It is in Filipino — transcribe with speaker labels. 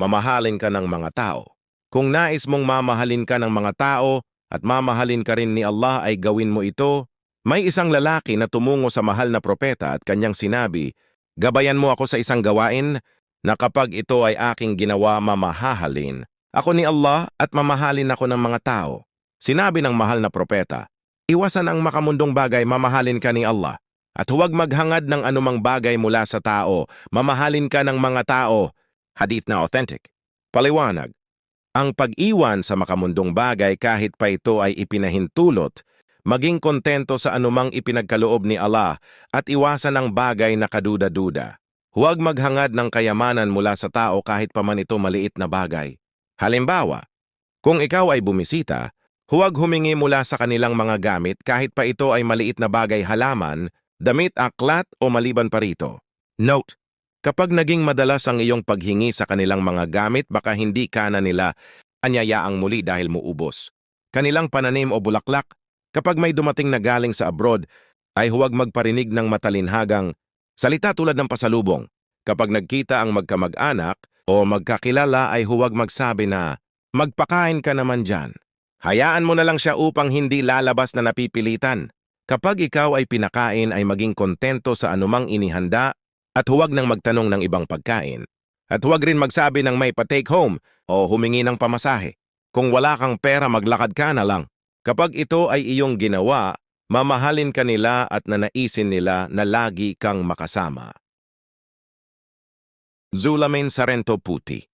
Speaker 1: mamahalin ka ng mga tao. Kung nais mong mamahalin ka ng mga tao at mamahalin ka rin ni Allah ay gawin mo ito. May isang lalaki na tumungo sa mahal na propeta at kanyang sinabi, "Gabayan mo ako sa isang gawain na kapag ito ay aking ginawa mamahalin ako ni Allah at mamahalin ako ng mga tao." Sinabi ng mahal na propeta, "Iwasan ang makamundong bagay, mamahalin ka ni Allah. At huwag maghangad ng anumang bagay mula sa tao, mamahalin ka ng mga tao." Hadith na authentic. Paliwanag, ang pag-iwan sa makamundong bagay kahit pa ito ay ipinahintulot, maging kontento sa anumang ipinagkaloob ni Allah at iwasan ang bagay na kaduda-duda. Huwag maghangad ng kayamanan mula sa tao kahit pa man ito maliit na bagay. Halimbawa, kung ikaw ay bumisita, huwag humingi mula sa kanilang mga gamit kahit pa ito ay maliit na bagay, halaman, damit, aklat o maliban pa rito. Note: kapag naging madalas ang iyong paghingi sa kanilang mga gamit, baka hindi ka na nila anyayaang muli dahil muubos. Kanilang pananim o bulaklak, kapag may dumating na galing sa abroad, ay huwag magparinig ng matalinhagang salita tulad ng pasalubong. Kapag nagkita ang magkamag-anak o magkakilala ay huwag magsabi na, "Magpakain ka naman dyan." Hayaan mo na lang siya upang hindi lalabas na napipilitan. Kapag ikaw ay pinakain ay maging kontento sa anumang inihanda at huwag nang magtanong ng ibang pagkain. At huwag rin magsabi ng may pa-take home o humingi ng pamasahe. Kung wala kang pera, maglakad ka na lang. Kapag ito ay iyong ginawa, mamahalin ka nila at nanaisin nila na lagi kang makasama. Zulamin Sarento Puti.